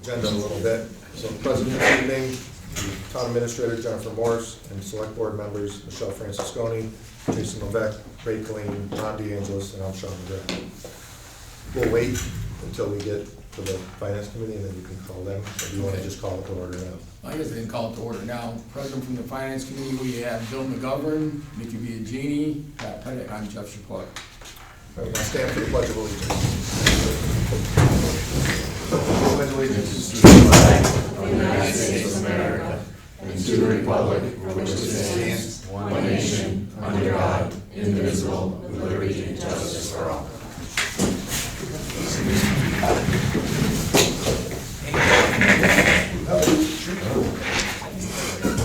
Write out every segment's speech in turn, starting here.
agenda a little bit. So present this evening, Town Administrator Jennifer Morse and Select Board members Michelle Francisconi, Jason Levesque, Ray Colleen, Ron DeAngelis, and I'm Sean McGrath. We'll wait until we get to the Finance Committee and then you can call them, or do you want to just call it to order now? I guess they can call it to order now. Present from the Finance Committee, we have Bill McGovern, Mickey Biagini, Pat Pettit, I'm Jeff Chapoy. All right, now stand for the Pledge of Allegiance. Pledge allegiance to the flag of the United States of America and to the republic for which it stands, one nation, under God, indivisible, with liberty and justice for all.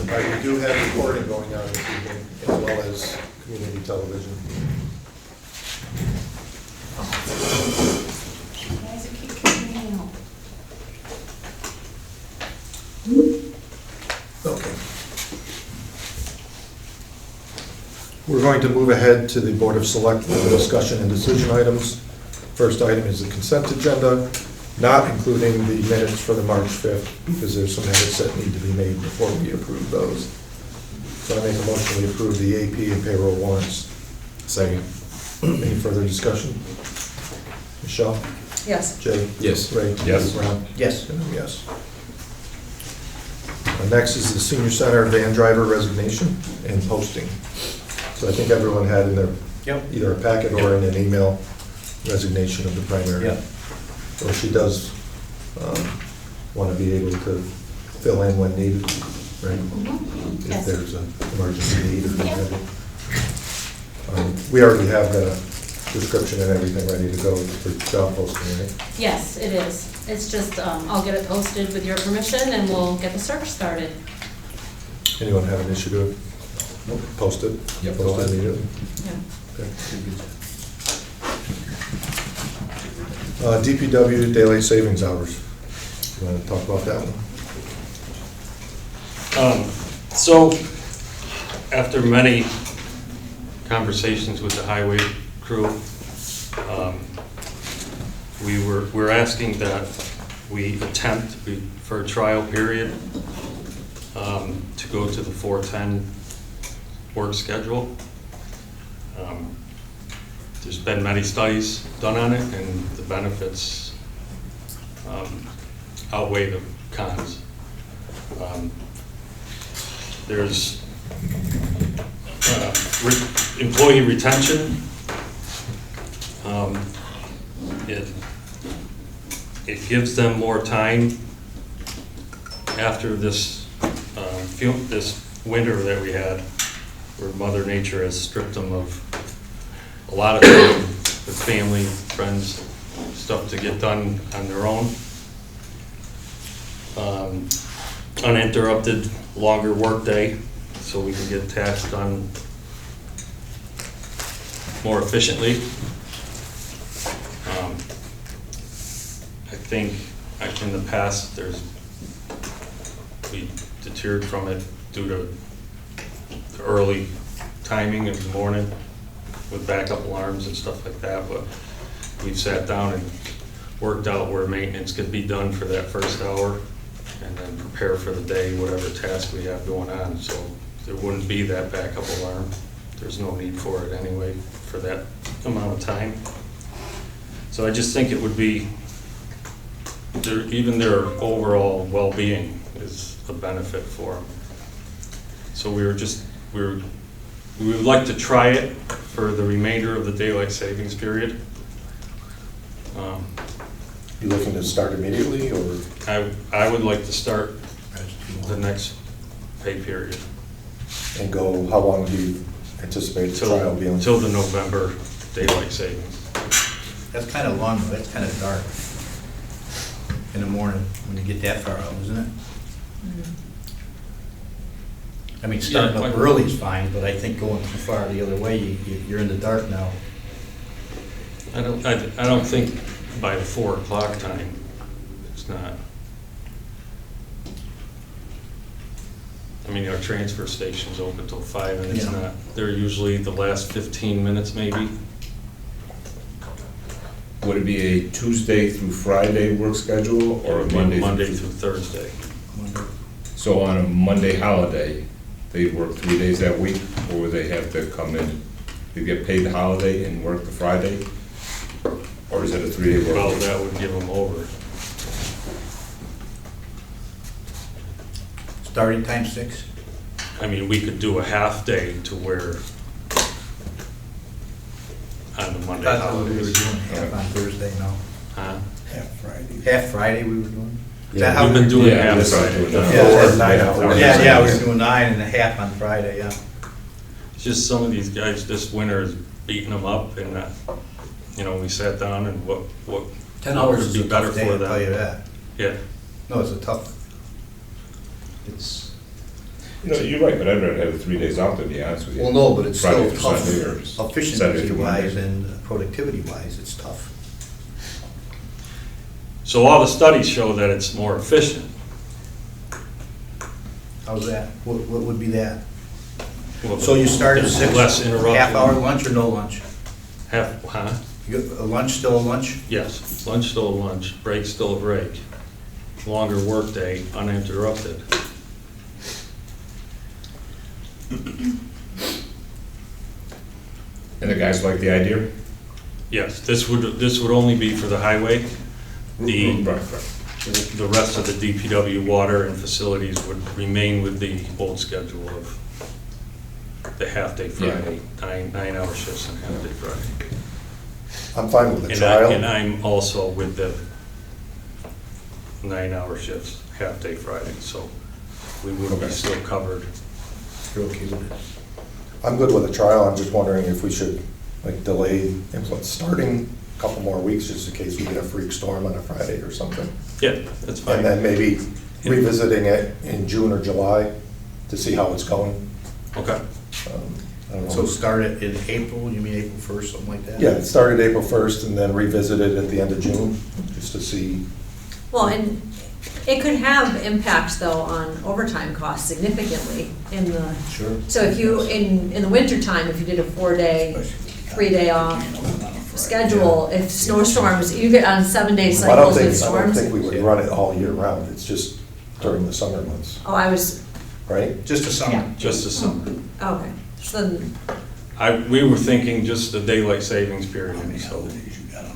All right, we do have recording going on this evening, as well as community television. Guys, keep kicking me out. Okay. We're going to move ahead to the Board of Selectmen discussion and decision items. First item is the consent agenda, not including the minutes for the March 5th, because there's some edits that need to be made before we approve those. So I make a motion we approve the AP and payroll warrants. Second. Any further discussion? Michelle? Yes. Jay? Yes. Ray? Yes. Ron? Yes. And I'm yes. Next is the senior center van driver resignation and posting. So I think everyone had in their, either a packet or in an email, resignation of the primary. Yep. So she does want to be able to fill in when needed, right? If Yes. there's an emergency need or whatever. We already have the description and everything ready to go for job posting, right? Yes, it is. It's just, I'll get it posted with your permission and we'll get the search started. Anyone have an issue to post it? Yep, Post go it ahead. immediately? Yeah. Okay. DPW daylight savings hours. You want to talk about that one? So, after many conversations with the highway crew, we're asking that we attempt for a trial period to go to the 410 work schedule. There's been many studies done on it, and the benefits outweigh the cons. There's employee retention. It gives them more time after this this winter that we had, where Mother Nature has stripped them of a lot of time with family, friends, stuff to get done on their own. Uninterrupted, longer work day, so we can get tasks done more efficiently. I think in the past we deterred from it due to the early timing in the morning with backup alarms and stuff like that, but we've sat down and worked out where maintenance could be done for that first hour and then prepare for the day, whatever task we have going on. So there wouldn't be that backup alarm. There's no need for it anyway for that amount of time. So I just think it would be, even their overall well-being is a benefit for them. So we would like to try it for the remainder of the daylight savings period. You looking to start immediately, or? I would like to start the next pay period. And go, how long do you anticipate the trial being? Till the November daylight savings. That's kind of long, though. That's kind of dark in the morning when you get that far out, isn't it? I mean, starting up early is fine, but I think going too far the other way, you're in the dark now. I don't think by the 4 o'clock time, it's not. I mean, our transfer station's open till 5 and it's not, they're usually the last 15 minutes maybe. Would it be a Tuesday through Friday work schedule or a Monday? Monday through Thursday. So on a Monday holiday, they work 3 days that week, or would they have to come in, they get paid the holiday and work the Friday? Or is it a 3-day work Well, week? that would give them over. Starting time 6? I mean, we could do a half day to where on the Monday That's what we were holidays. doing, half on Thursday, no? Huh? Half Friday we were doing? Is that Yeah, how We've we been were doing Yeah, half that's what I'm Friday. doing now. Yeah, Or 9 hours. Yeah, we were doing 9 and a half on Friday, yeah. It's just some of these guys this winter is beating them up and, you know, we sat down and what 10 what hours would is be a better tough day, for I'll tell you them. that. Yeah, No, it's a tough, it's, You know, you're right, but I'd rather have the 3 days off, to be honest with you. well, no, but it's Friday still through tough, Sunday or Saturday efficiency through wise Monday. and productivity wise, it's tough. so all the studies show that it's more efficient. How's that? What would be that? Well, So you start at there's 6, Less interruption. half-hour lunch or no lunch? Huh? You got a lunch, still a lunch? Yes, lunch still a lunch, break still a break. Longer workday, uninterrupted. And the guys like the idea? Yes, this would only be for the highway. The Right. The rest of the DPW water and facilities would remain with the old schedule of the half-day Friday, 9-hour shifts and half-day Friday. I'm fine with the And trial. I'm also with the 9-hour shifts, half-day Friday, so we would be Okay. still covered. You're okay with it? I'm good with a trial, I'm just wondering if we should, like, delay starting a couple more weeks, just in case we get a freak storm on a Friday or something. Yeah, that's fine. And then maybe revisiting it in June or July to see how it's going. Okay. I don't know. So start it in April, you mean April 1st, something like that? Yeah, it started April 1st and then revisit it at the end of June, just to see. Well, and it could have impact though on overtime costs significantly in the, Sure. so if you, in the wintertime, if you did a 4-day, 3-day off schedule, if snowstorms, you get on 7-day I don't cycles with think, I don't storms. think we would run it all year round, it's just during the summer months, Oh, I was, right? Just a summer. Just this summer. okay, so then, We were thinking just the daylight savings period, so.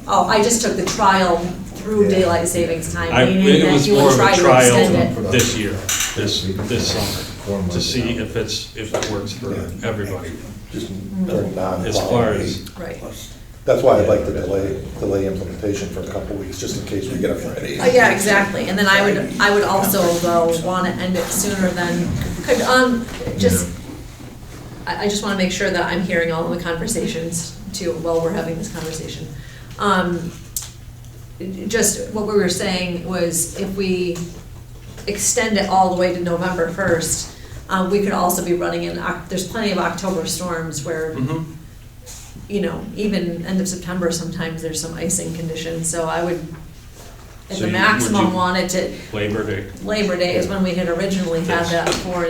oh, I just took the trial through Yeah. daylight savings time, It meaning that was you more would of try a to trial extend it. this year, this summer, to see if it works for everybody. Just during As far as, Right. That's why I'd like to delay implementation for a couple weeks, just in case we get a Friday. Yeah, exactly, and then I would also though wanna end it sooner than, I just wanna make sure that I'm hearing all of the conversations too, while we're having this conversation. Just what we were saying was if we extend it all the way to November 1st, we could also be running in, there's plenty of October storms where, Mhm. you know, even end of September, sometimes there's some icing conditions, so I would, at So the would maximum you- want it to, Labor Day. Labor Day is when we had originally had that for,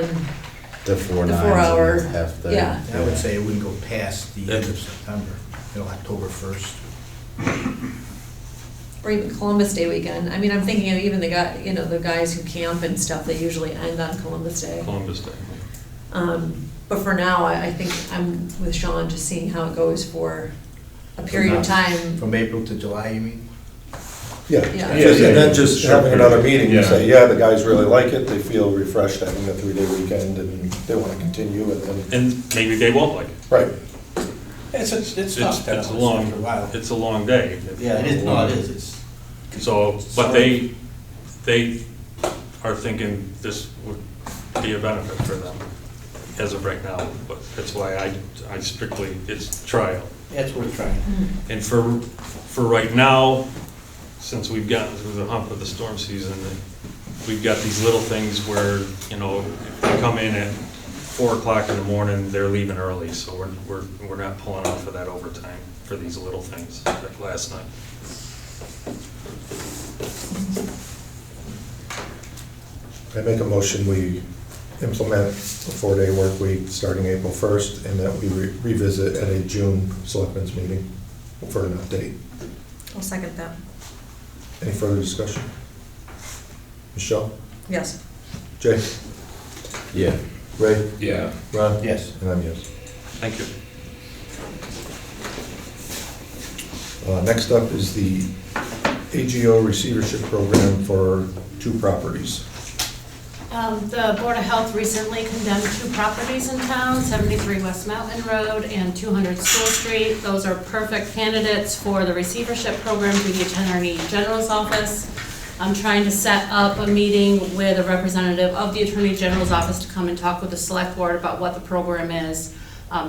The 4 The nines 4 hour, and half day. yeah. I would say it wouldn't go past the end of September, October 1st. or even Columbus Day weekend. I mean, I'm thinking of even the guy, you know, the guys who camp and stuff, they usually end on Columbus Day. Columbus Day. But for now, I think I'm with Sean, just seeing how it goes for a period of time. From April to July, you mean? Yeah, Yeah. and then just Sure. having another meeting and Yeah. say, yeah, the guys really like it, they feel refreshed having a 3-day weekend, and they want to continue, and then, And maybe they won't like it. right. It's It's tough, a long, it's a long day. Yeah, it is, no, it is, it's. So, but they are thinking this would be a benefit for them as of right now, but that's why I strictly, it's trial. That's worth trying. And for right now, since we've gotten through the hump of the storm season, we've got these little things where, you know, if they come in at 4 o'clock in the morning, they're leaving early, so we're not pulling off of that overtime for these little things, like last night. I make a motion, we implement a 4-day work week starting April 1st, and that we revisit at a June Selectmen's meeting for an update. I'll second that. Any further discussion? Michelle? Yes. Jay? Yeah. Ray? Yeah. Ron? Yes. And I'm yes. Thank you. Next up is the AGO receivership program for 2 properties. The Board of Health recently condemned 2 properties in town, 73 West Mountain Road and 200 School Street. Those are perfect candidates for the receivership program through the Attorney General's office. I'm trying to set up a meeting with a representative of the Attorney General's office to come and talk with the Select Board about what the program is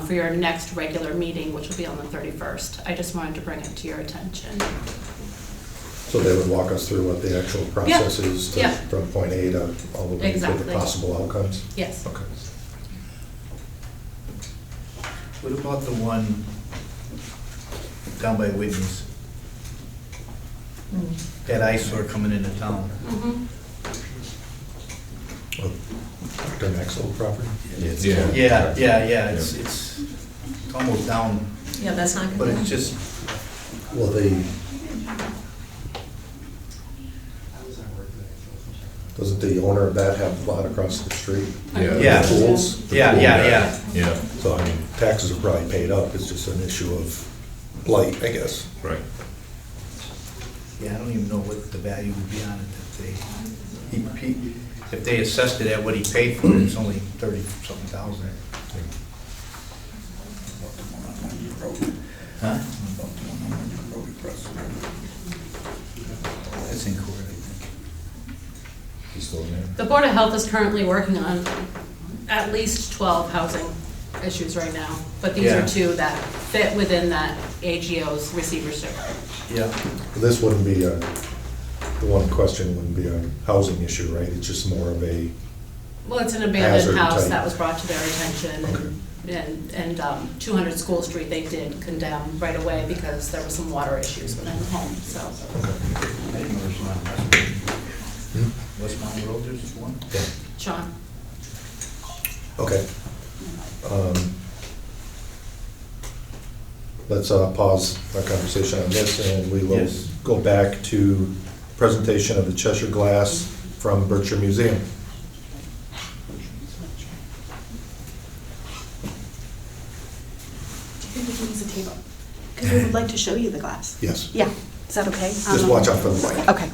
for your next regular meeting, which will be on the 31st. I just wanted to bring it to your attention. So they would walk us through what the actual process is Yeah. from point A to all the way to Exactly. the possible outcomes? Yes. Okay. What about the one down by Whitney's? That eyesore coming into town? Mhm. Well, Dr. Maxwell property? Yeah. Yeah, it's almost down, Yeah, that's not but good. it's just, Well, doesn't the owner of that have a lot across the street? Yeah. Pools? yeah. Yeah, So, I mean, taxes are probably paid up, it's just an issue of blight, I guess. right. Yeah, I don't even know what the value would be on it if they assessed it at what he paid for it, it's only 30-something thousand. Huh? That's in court, I think. He's still in there? The Board of Health is currently working on at least 12 housing issues right now, but these Yeah. are 2 that fit within that AGO's receivership. Yeah. This wouldn't be the one question wouldn't be a housing issue, right? It's just more of a, Well, it's an Hazard abandoned house type. that was brought to their attention, and 200 School Street, they did condemn right away because there were some water issues within the home, so. okay. I didn't know there's one on West Mountain Road, there's one? Yeah. Sean? Okay. Let's pause our conversation on this, and we will Yes. go back to presentation of the Cheshire glass from Berkshire Museum. I think we can use the table, because we would like to show you the glass. Yes. Yeah, is that okay? Just watch out for the light. Okay.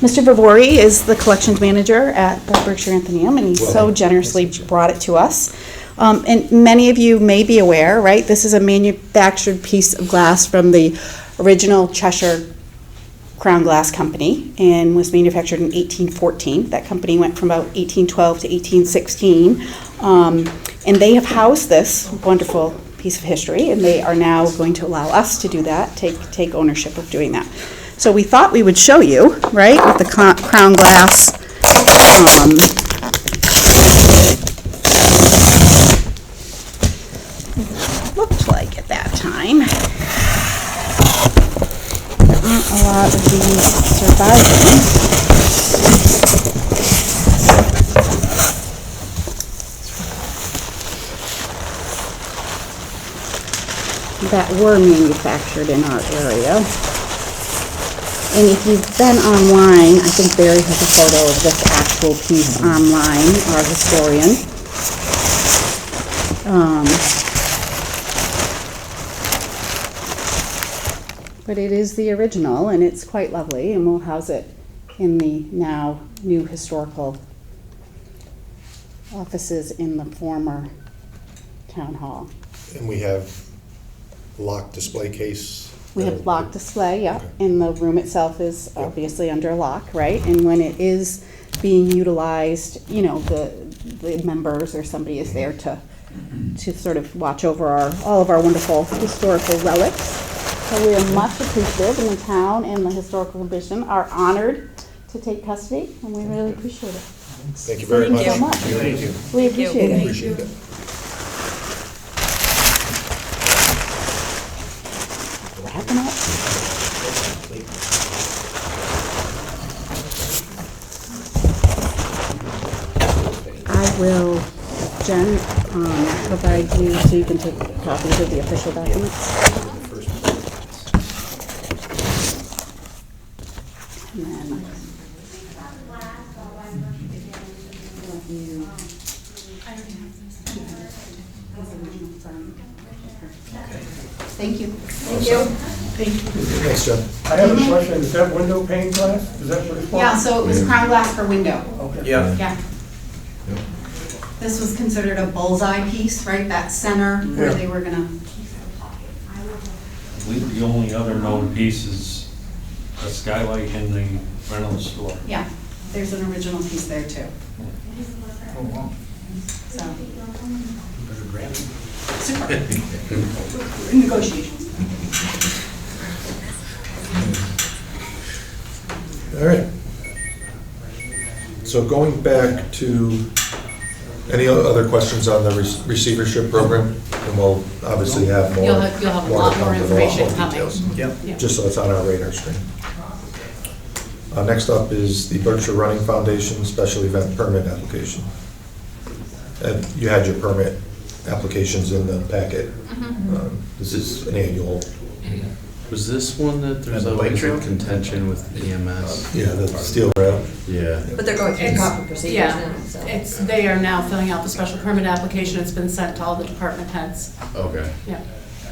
Mr. Vivori is the collections manager at the Berkshire Atheneum, and he so Welcome. generously brought it to us. And many of you may be aware, right, this is a manufactured piece of glass from the original Cheshire Crown Glass Company, and was manufactured in 1814. That company went from about 1812 to 1816. And they have housed this wonderful piece of history, and they are now going to allow us to do that, take ownership of doing that. So we thought we would show you, right, with the Crown Glass. Looked like at that time. Not a lot of these surviving. That were manufactured in our area. And if you've been online, I think Barry has a photo of this actual piece online, our historian. But it is the original, and it's quite lovely, and we'll house it in the now new historical offices in the former town hall. And we have locked display case. We have lock display, yeah, Okay. and the room itself is Yep. obviously under lock, right? And when it is being utilized, you know, the members or somebody is there to sort of watch over all of our wonderful historical relics. So we are much appreciative, and the town and the Historical Commission are honored to take custody, and we really appreciate it. Thank you very much. Thank you so much. Thank you. We appreciate it. Appreciate it. Wrapping up. I will, Jen, provide you so you can take copies of the official documents. you. I already have this. Thank you. Thank you. Thanks, Jen. I have a question, is that window pane glass? Is that what it's for? Yeah, so it was crown glass per window. Okay. Yeah. Yeah. This was considered a bullseye piece, right? That center where Yeah. they were gonna, I believe the only other known piece is a skylight in the rental store. yeah, there's an original piece there too. Oh, wow. So, Better grab it. super. We're in negotiations. All right. So going back to, any other questions on the receivership program? And we'll obviously have more. You'll have a lot to more come with all information coming. details, Yep. Yeah. Just so it's on our radar screen. Next up is the Berkshire Running Foundation Special Event Permit Application. And you had your permit applications in the packet. This is an annual, Was this one that there's The bike always trail? a contention with EMS? yeah, the steel rail. Yeah. But they're going through It's- proper procedures yeah, now, so. They are now filling out the special permit application. It's been sent to all the department heads. Okay. Yeah.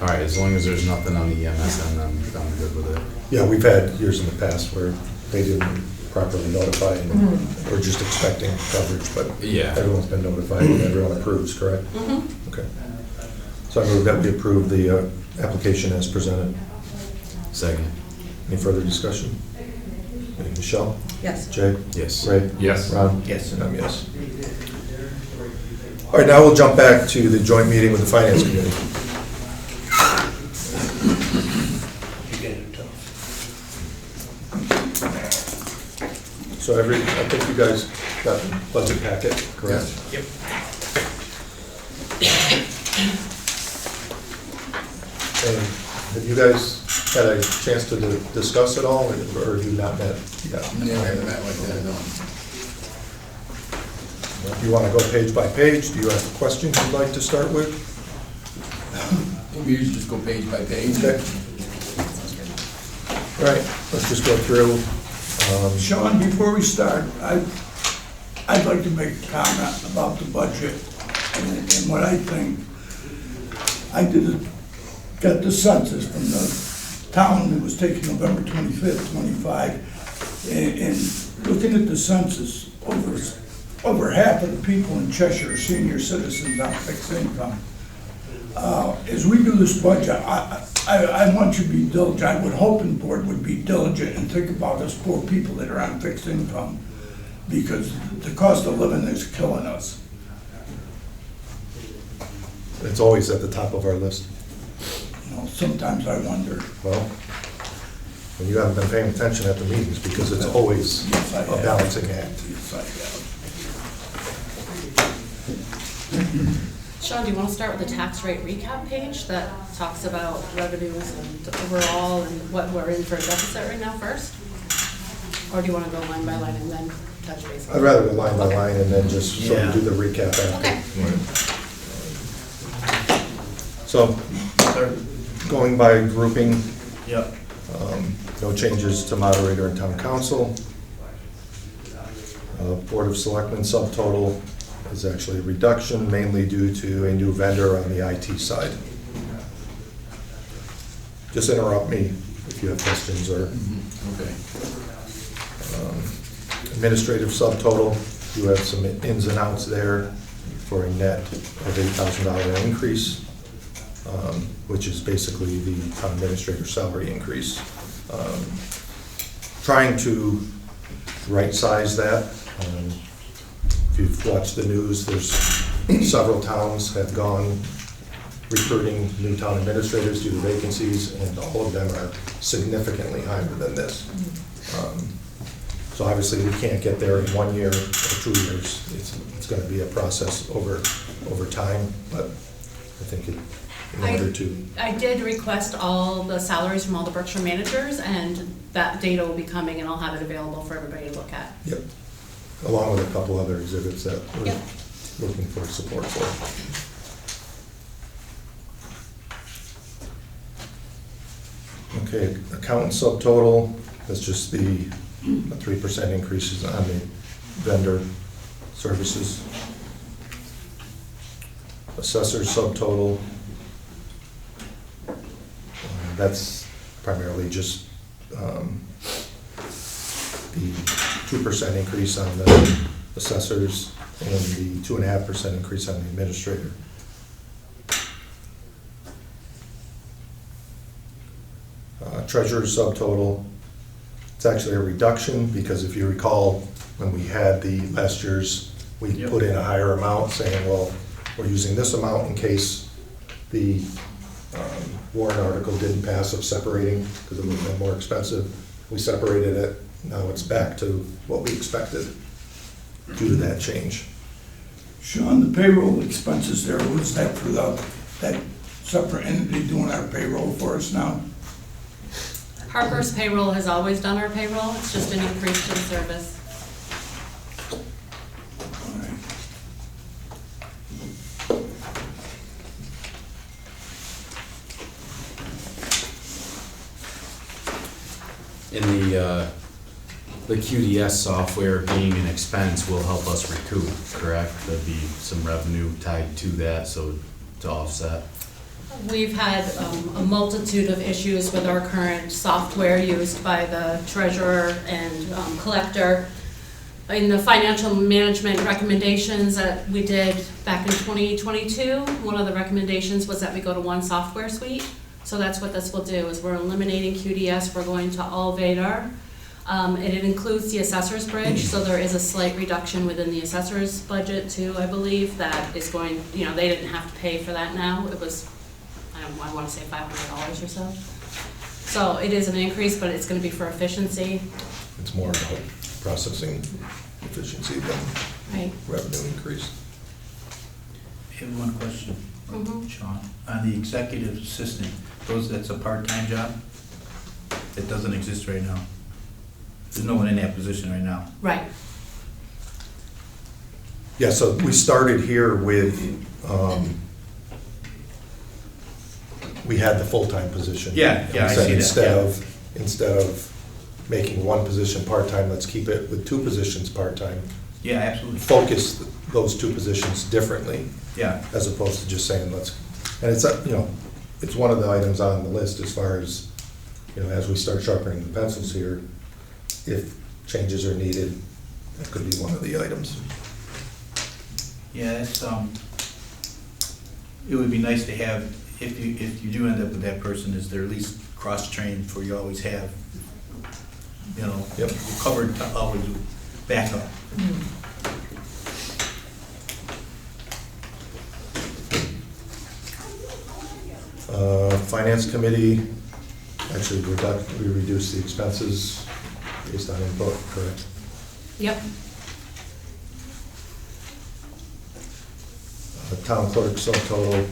All right, as long as there's nothing on the EMS end, I'm good with it. Yeah, we've had years in the past where they didn't properly notify and we're just expecting coverage, but Yeah. everyone's been notified and everyone approves, correct? Okay. So I move that we approve the application as presented. Second. Any further discussion? Michelle? Yes. Jay? Yes. Ray? Yes. Ron? Yes. And I'm yes. All right, now we'll jump back to the joint meeting with the Finance Committee. You're getting tough. So I think you guys got the budget packet, correct? Yep. And have you guys had a chance to discuss it all, or have you not met yet? Never had that like that, no. Do you want to go page by page? Do you have questions you'd like to start with? We usually just go page by page. Okay. All right, let's just go through. Sean, before we start, I'd like to make a comment about the budget and what I think. Got the census from the town that was taken November 25th, 25. And looking at the census, over half of the people in Cheshire are senior citizens on fixed income. As we do this budget, I want you to be diligent. I would hope the board would be diligent and think about us poor people that are on fixed income, because the cost of living is killing us. It's always at the top of our list. You know, sometimes I wonder. Well, and you haven't been paying attention at the meetings because it's always Yes, I a have. balancing act. Yes, I have. Sean, do you want to start with the tax rate recap page that talks about revenues and overall and what we're in for a deficit right now first? Or do you want to go line by line and then touch base? I'd rather go line by Okay. line and then just sort of Yeah. do the recap after. Okay. So, going by grouping, Yep. no changes to moderator and town council. Board of Selectmen subtotal is actually a reduction, mainly due to a new vendor on the IT side. Just interrupt me if you have questions or Okay. administrative subtotal. You have some ins and outs there for a net of $8,000 increase, which is basically the town administrator salary increase. Trying to right-size that. If you've watched the news, there's several towns have gone recruiting new town administrators due to vacancies, and all of them are significantly higher than this. So obviously, we can't get there in 1 year or 2 years. It's gonna be a process over time, but I think in order to, I did request all the salaries from all the Berkshire managers, and that data will be coming, and I'll have it available for everybody to look at. yep, along with a couple other exhibits that we're Yep. looking for support for. Okay, accountant subtotal, that's just the 3% increases on the vendor services. Assessor's subtotal, that's primarily just the 2% increase on the assessors and the 2.5% increase on the administrator. Treasurer's subtotal, it's actually a reduction, because if you recall, when we had the last year's, we Yep. put in a higher amount saying, well, we're using this amount in case the warrant article didn't pass of separating, because it would have been more expensive. We separated it, now it's back to what we expected due to that change. Sean, the payroll expenses there, was that for that separate entity doing our payroll for us now? Harper's payroll has always done our payroll, it's just been increased in service. All right. And the QDS software being an expense will help us recoup, correct? There'll be some revenue tied to that, so to offset. We've had a multitude of issues with our current software used by the treasurer and collector. In the financial management recommendations that we did back in 2022, one of the recommendations was that we go to one software suite. So that's what this will do, is we're eliminating QDS, we're going to all Vadar. And it includes the assessor's bridge, so there is a slight reduction within the assessor's budget too, I believe, that is going, they didn't have to pay for that now. It was, I want to say $500 or so. So it is an increase, but it's going to be for efficiency. It's more about processing efficiency than Right. revenue increase. I have one question, Mhm. Sean. On the executive assistant, that's a part-time job? It doesn't exist right now? There's no one in that position right now? Right. Yeah, so we started here with, we had the full-time position. Yeah, We yeah, I said see that, Instead of making one position part-time, let's keep it with two positions part-time. Yeah, absolutely. Focus those two positions differently, Yeah, as opposed to just saying, and it's, it's one of the items on the list as far as, as we start sharpening the pencils here, if changes are needed, that could be one of the items. yeah, it would be nice to have, if you do end up with that person, is they're at least cross-trained for you always have, Yep. covered to always back up. Finance committee, actually, we reduced the expenses based on input, correct? Yep. Town clerk subtotal,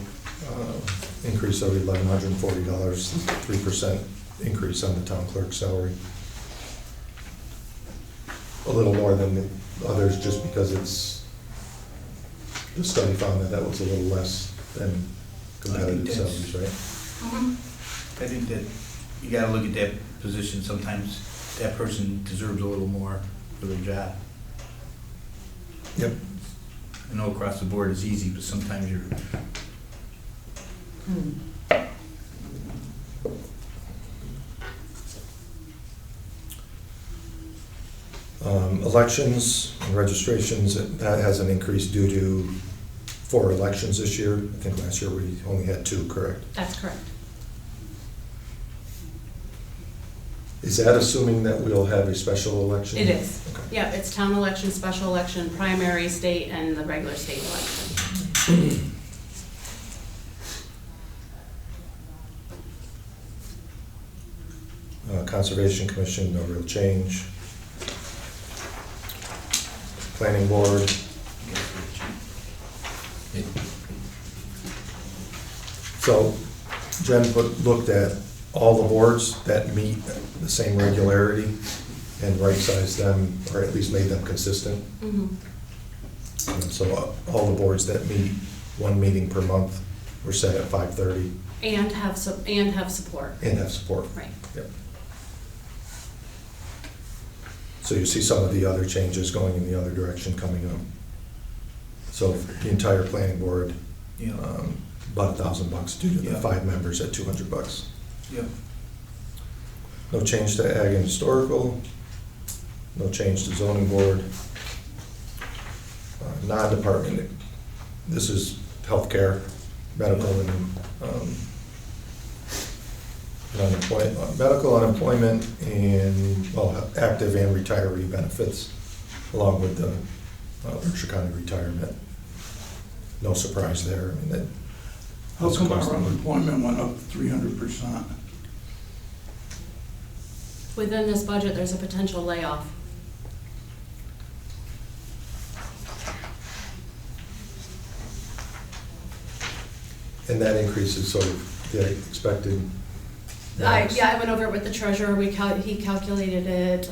increase of $1,140, 3% increase on the town clerk salary. A little more than the others, just because the study found that was a little less than competitive salaries, right? I think that you gotta look at that position, sometimes that person deserves a little more for their job. Yep. I know across the board it's easy, but sometimes you're, Elections and registrations, that has an increase due to 4 elections this year. I think last year we only had 2, correct? That's correct. Is that assuming that we'll have a special election? It is. Okay. Yeah, it's town election, special election, primary, state, and the regular state election. Conservation Commission, no real change. Planning Board, so Jen looked at all the boards that meet the same regularity and right-sized them, or at least made them consistent. Mhm. And so all the boards that meet one meeting per month were set at 5:30 And have support. and have support. Right. Yep. So you see some of the other changes going in the other direction coming up. So the entire planning board, Yeah, about $1,000 due to the Yeah. 5 members at $200. yeah. No change to ag and historical, no change to zoning board. Non-department, this is healthcare, medical, and unemployment, medical, unemployment, and, well, active and retiree benefits, along with the Berkshire County retirement. No surprise there. I mean, that. How that's come across our the board. unemployment went up 300%? Within this budget, there's a potential layoff. And that increase is sort of the expected. I went over it with the treasurer, he calculated it,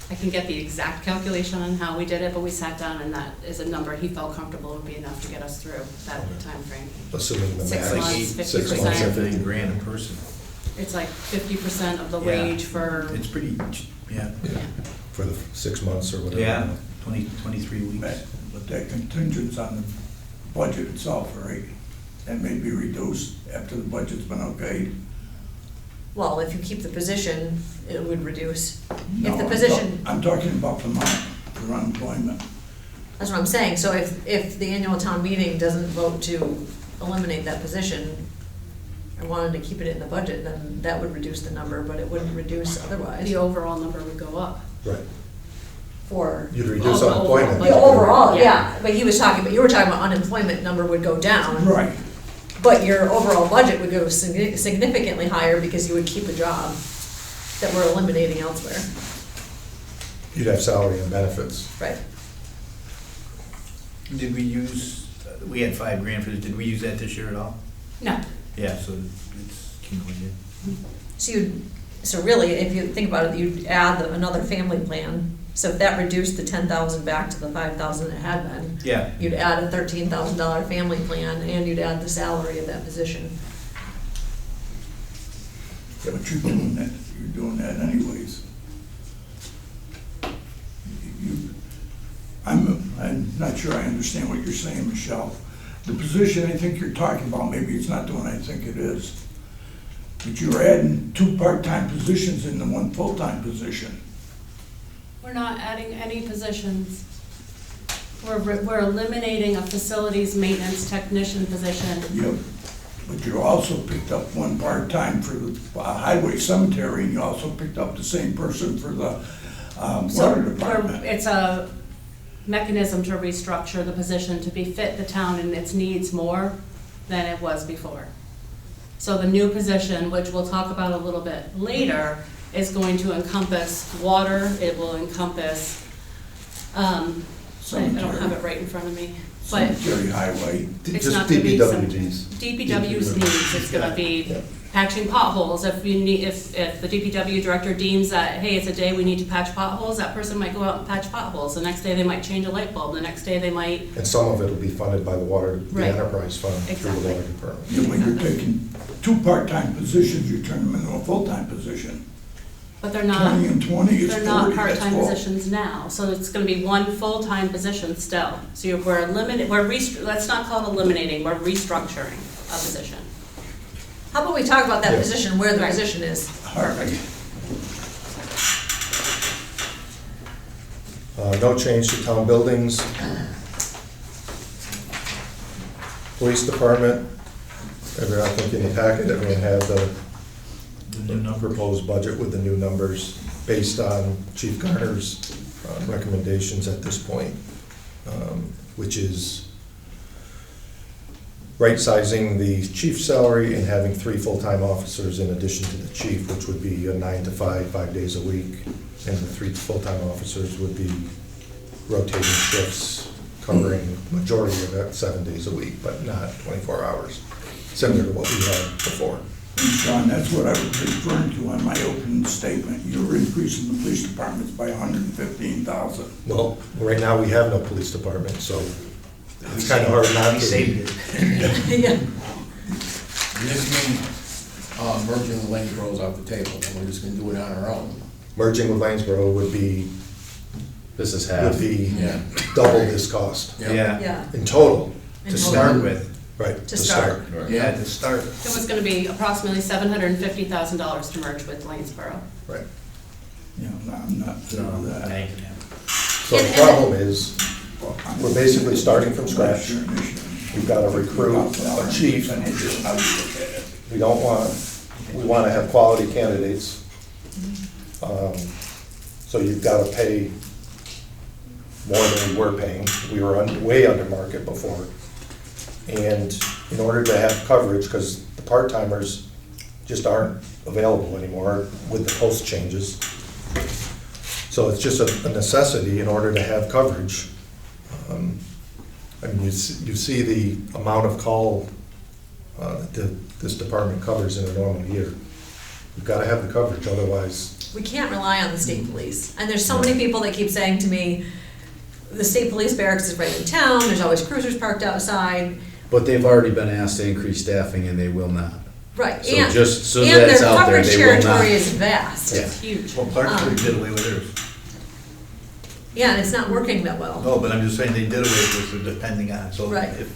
I can get the exact calculation on how we did it, but we sat down and that is a number he felt comfortable would be enough to get us through that timeframe. Assuming the 6 max. months, 6 months, 50%. 50 grand a person. It's like 50% of the Yeah. wage for, It's pretty, yeah. Yeah, for the 6 months or whatever. Yeah, 23 weeks. But that contingent's on the budget itself, right? That may be reduced after the budget's been okayed. Well, if you keep the position, it would reduce. No, If the position, I'm talking about the amount for unemployment. that's what I'm saying, so if the annual town meeting doesn't vote to eliminate that position, and wanted to keep it in the budget, then that would reduce the number, but it wouldn't reduce otherwise. the overall number would go up. Right. For, You'd reduce Oh, unemployment. oh, yeah, overall, Yeah. yeah, but you were talking about unemployment number would go down. Right. But your overall budget would go significantly higher because you would keep a job that we're eliminating elsewhere. You'd have salary and benefits. Right. Did we use, we had 5 grand for this, did we use that this year at all? No, Yeah, so it's accumulated. So really, if you think about it, you'd add another family plan. So if that reduced the 10,000 back to the 5,000 it had been, Yeah. you'd add a $13,000 family plan and you'd add the salary of that position. Yeah, but you're doing that anyways. I'm not sure I understand what you're saying, Michelle. The position I think you're talking about, maybe it's not the one I think it is. But you're adding 2 part-time positions into 1 full-time position. we're not adding any positions. We're eliminating a facilities maintenance technician position. Yep. But you also picked up 1 part-time for the highway cemetery, and you also picked up the same person for the So water department. it's a mechanism to restructure the position to befit the town and its needs more than it was before. So the new position, which we'll talk about a little bit later, is going to encompass water, it will encompass, I don't have it right in front of me, but Cemetery, highway. it's Just not gonna be DPWDs. DPW's needs, it's gonna be Yeah. patching potholes. If you need, if the DPW director deems that, hey, it's a day we need to patch potholes, that person might go out and patch potholes. The next day, they might change a light bulb, the next day, they might, And some of it will be funded by the water, the Right. enterprise fund through the Exactly. water department. Yeah, when you're taking 2 part-time positions, you turn them into a full-time position. but they're 20 not, and 20 is 40, they're not that's part-time full. positions now. So it's gonna be 1 full-time position still. So we're eliminating, let's not call it eliminating, we're restructuring a position. How about we talk about that Yeah. position, where the Right. position is? Perfect. No change to town buildings. Police department, I think in the packet, everyone had the proposed budget with the new numbers based on Chief Garner's recommendations at this point, which is right-sizing the chief's salary and having 3 full-time officers in addition to the chief, which would be a 9 to 5, 5 days a week. And the 3 full-time officers would be rotating shifts, covering majority of that 7 days a week, but not 24 hours, similar to what we had before. And Sean, that's what I was referring to on my opening statement. You were increasing the police departments by 115,000. Well, right now, we have no police department, so it's kind of hard not to. We saved it. Yeah. And this means merging the Lanesboro's off the table, and we're just gonna do it on our own. Merging with Lanesboro would be This is half. would be Yeah. double this cost Yeah, Yeah. in total, in to total. start with. right? To start. Right. Yeah, to start. It was gonna be approximately $750,000 to merge with Lanesboro. Right. You know, I'm not for that. Thank you. So the problem is, we're basically starting from scratch. We've got to recruit a chief. We don't want, we want to have quality candidates. So you've got to pay more than we were paying. We were way under market before. And in order to have coverage, because the part-timers just aren't available anymore with the post changes. So it's just a necessity in order to have coverage. I mean, you see the amount of call that this department covers in a normal year. We've got to have the coverage, otherwise, We can't rely on the state police. And there's so many people that keep saying to me, the state police barracks is right in town, there's always cruisers parked outside. But they've already been asked to increase staffing and they will not. Right, So and, just so and that's their out there, coverage they will not. territory is vast. Yeah. It's huge. Well, Clarksburg did away with theirs. Yeah, and it's not working that well. No, but I'm just saying they did away with it depending on, so Right. if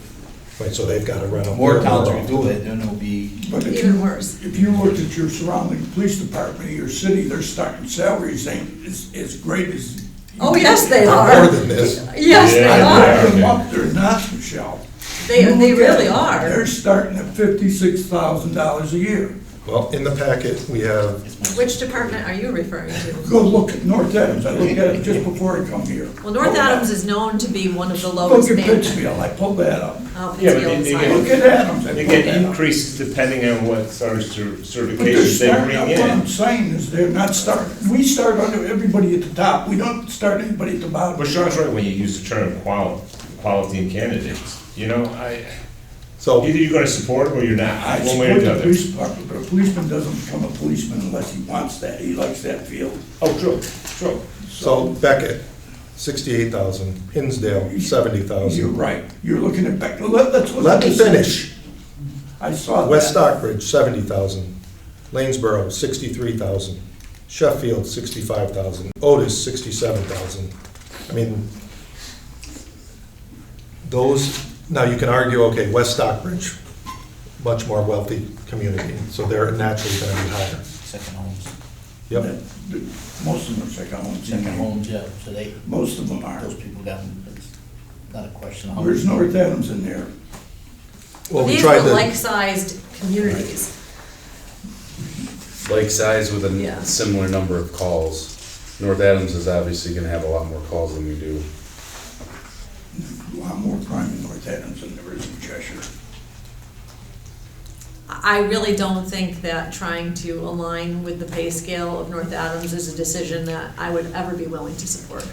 right, so they've got to run a more towns will do it, then it'll be, But if Even you- worse. If you looked at your surrounding police department, your city, their starting salaries ain't as great as. Oh, yes, they More are. than this. Yes, Yeah. they I are. looked them up, they're not, Michelle. They You look really at it, are. They're starting at $56,000 a year. Well, in the packet, we have, Which department are you referring to? Go look at North Adams, I looked at it just before I come here. Well, North Adams is known to be one of the Look lowest at paying. Pittsfield, I pulled that up. Oh, Yeah, but Pittsfield's they high. get- Look at Adams, I They pulled get that up. increases depending on what sort of But they're certifications they starting, bring what I'm in. saying is they're not starting, we start under everybody at the top, we don't start anybody at the bottom. But Sean's right when you use the term quality in candidates. You know, so, either you're gonna support them or you're not, I one way or support the the other. police department, but a policeman doesn't become a policeman unless he wants that, he likes that field. Oh, true, true. so Beckett, 68,000, Hinsdale, 70,000. You're right, you're looking at Beck, let's look Let at me this. finish. I saw that. West Stockbridge, 70,000. Lanesboro, 63,000. Sheffield, 65,000. Otis, 67,000. I mean, those, now you can argue, okay, West Stockbridge, much more wealthy community, so they're naturally going to be higher. second homes, Yep. Most of them are second homes. second homes, yeah, so they, Most of them are. those people got them, it's not a question of how. Where's North Adams in there? Well, we These tried are to, like-sized communities. Like size with Yeah. a similar number of calls. North Adams is obviously gonna have a lot more calls than we do. A lot more crime in North Adams than there is in Cheshire. I really don't think that trying to align with the pay scale of North Adams is a decision that I would ever be willing to support.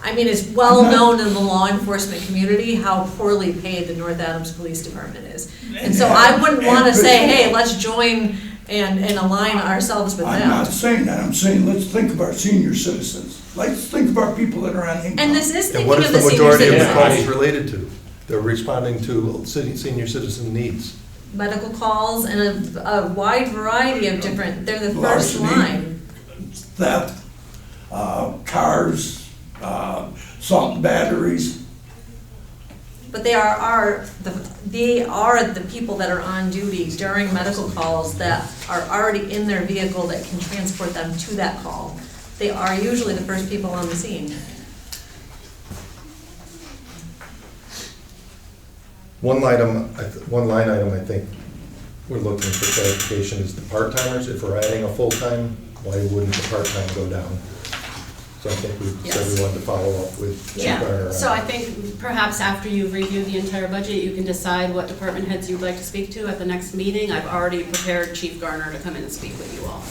I mean, it's well known in the law enforcement community how poorly paid the North Adams Police Department is. And so I wouldn't wanna say, hey, let's join and align ourselves with I'm not them. saying that, I'm saying let's think of our senior citizens. Let's think of our people that are on income. And this is and thinking what of is the the senior majority of the citizens. calls related to? They're responding to senior citizen needs. Medical calls and a wide variety of different, they're the first Larceny. line. Theft, cars, salt and batteries. But they are the people that are on duty during medical calls that are already in their vehicle that can transport them to that call. They are usually the first people on the scene. One line item, I think, we're looking for clarification is the part-timers. If we're adding a full-time, why wouldn't the part-time go down? So I think we said we Yes. wanted to follow up with Chief Garner. Yeah, so I think perhaps after you've reviewed the entire budget, you can decide what department heads you'd like to speak to at the next meeting. I've already prepared Chief Garner to come in and speak with you all.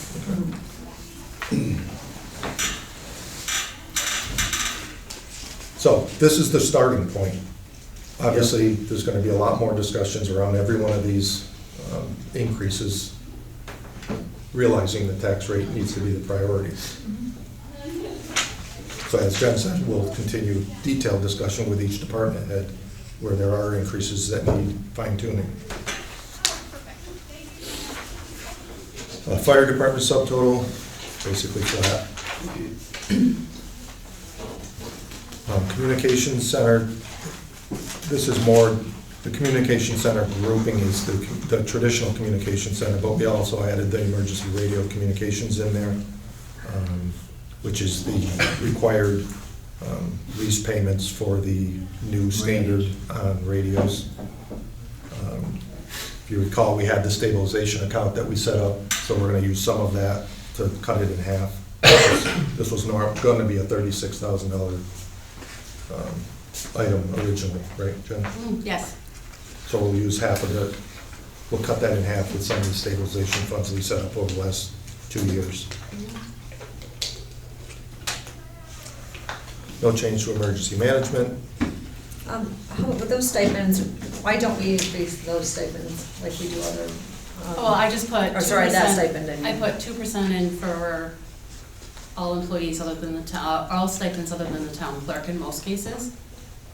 So this is the starting point. Obviously, there's going to be a lot more discussions around every one of these increases, realizing the tax rate needs to be the priority. So as Jen said, we'll continue detailed discussion with each department head where there are increases that need fine tuning. Fire department subtotal, basically flat. Communications Center, this is more, the Communication Center grouping is the traditional communication center, but we also added the emergency radio communications in there, which is the required lease payments for the new standard on radios. If you recall, we had the stabilization account that we set up, so we're gonna use some of that to cut it in half. This was gonna be a $36,000 item originally, right, Jen? Yes. So we'll use half of it, we'll cut that in half with some of the stabilization funds we set up over the last 2 years. No change to emergency management. How about with those stipends, why don't we increase those stipends like we do other? Well, I just put 2%. Or sorry, that stipend in. I put 2% in for all employees other than the town, all stipends other than the town clerk in most cases.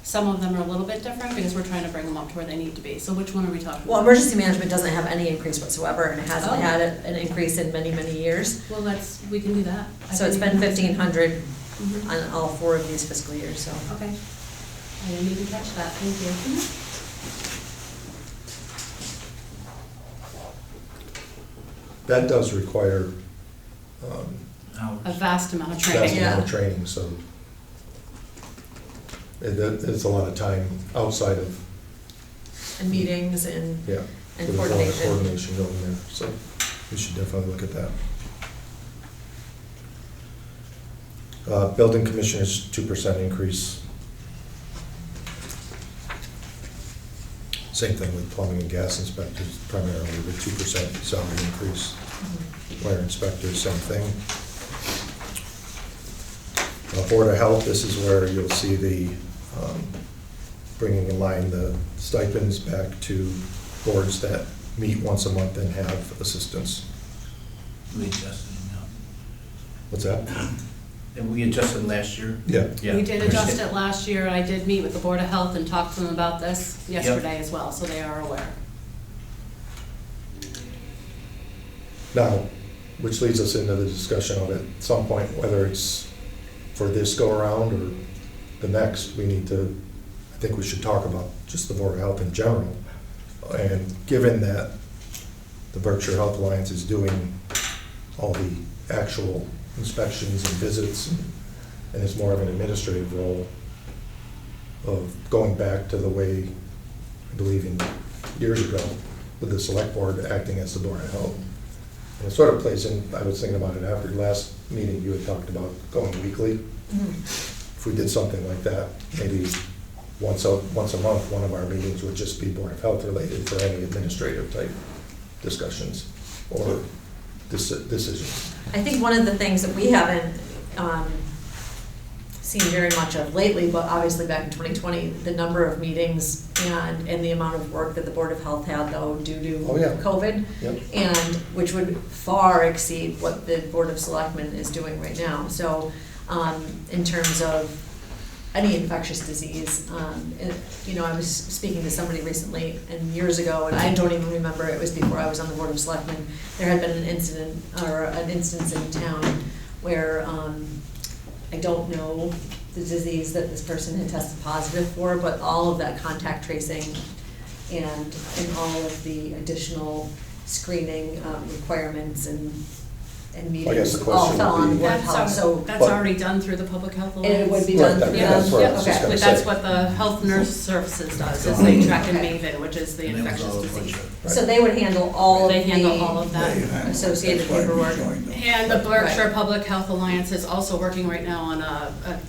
Some of them are a little bit different because we're trying to bring them up to where they need to be. So which one are we talking about? Well, emergency management doesn't have any increase whatsoever, and it hasn't Oh. had an increase in many, many years. Well, we can do that. So it's been 1,500 Mhm. on all 4 of these fiscal years, so. Okay. I didn't even catch that, thank you. That does require A vast amount of vast training. amount of Yeah. training, so it's a lot of time outside of, And meetings and, yeah. and so there's a lot of coordination. Coordination going there, so we should definitely look at that. Building commissioners, 2% increase. Same thing with plumbing and gas inspectors, primarily the 2% salary increase. Fire inspectors, same thing. Board of Health, this is where you'll see the bringing in line the stipends back to boards that meet once a month and have assistants. We adjusted, What's that? and we adjusted last year. Yeah. Yeah. We did adjust it last year. I did meet with the Board of Health and talk to them about this yesterday as well, so they are aware. Now, which leads us into the discussion of at some point, whether it's for this go-around or the next, we need to, I think we should talk about just the Board of Health in general. And given that the Berkshire Health Alliance is doing all the actual inspections and visits, and it's more of an administrative role of going back to the way, I believe in years ago, with the select board acting as the Board of Health. And it sort of plays in, I was thinking about it after your last meeting, you had talked about going weekly. If we did something like that, maybe once a month, one of our meetings would just be Board of Health related for any administrative type discussions or decisions. I think one of the things that we haven't seen very much of lately, but obviously back in 2020, the number of meetings and the amount of work that the Board of Health had though due to Oh, yeah. COVID. Yep. And which would far exceed what the Board of Selectmen is doing right now. So in terms of any infectious disease, I was speaking to somebody recently and years ago, and I don't even remember, it was before I was on the Board of Selectmen, there had been an incident or an instance in town where I don't know the disease that this person had tested positive for, but all of that contact tracing and all of the additional screening requirements and I guess meetings the all question fell would on the be- Board of Health, so. That's But- already done through the Public Health And Alliance. it would be Right, done that- through that's what I them? was just Okay. gonna But that's say. what the Health Nurse Services does, is they track and Okay. MAVEN, which is the And that was infectious all a disease. bunch So they would handle all of They handle all the, of that. associated That's why we paperwork. joined them. And the Berkshire Right. Public Health Alliance is also working right now on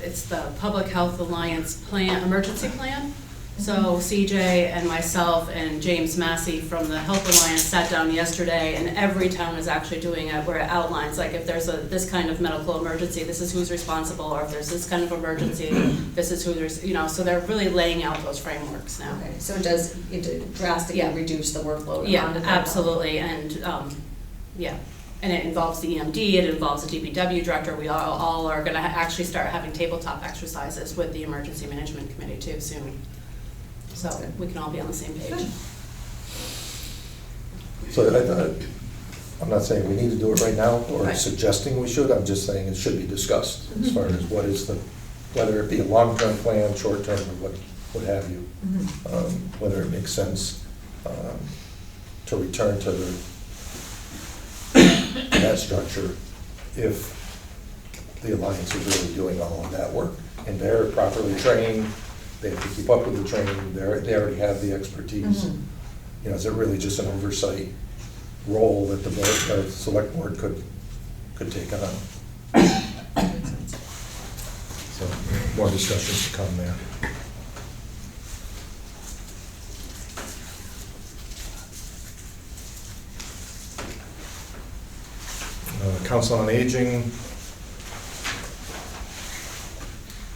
it's the Public Health Alliance plan, emergency plan. So CJ and myself and James Massey from the Health Alliance sat down yesterday, and every town is actually doing it, where it outlines, like, if there's this kind of medical emergency, this is who's responsible, or if there's this kind of emergency, this is who there's, so they're really laying out those frameworks now. Okay, so it does drastically Yeah. reduce the workload. Yeah, on the absolutely, and, yeah, and it involves the EMD, it involves the DPW director, we all are gonna actually start having tabletop exercises with the Emergency Management Committee too soon. So we can all be on the same page. Good. So I'm not saying we need to do it right now or Right. suggesting we should, I'm just saying it should be discussed as far as what is the whether it be a long-term plan, short-term, or what have you. Mhm. Whether it makes sense to return to that structure if the Alliance is really doing all of that work. And they're properly trained, they have to keep up with the training, they already have the expertise. Mhm. You know, is it really just an oversight role that the board, select board could take on? Makes sense. So, more discussions to come there. Council on Aging,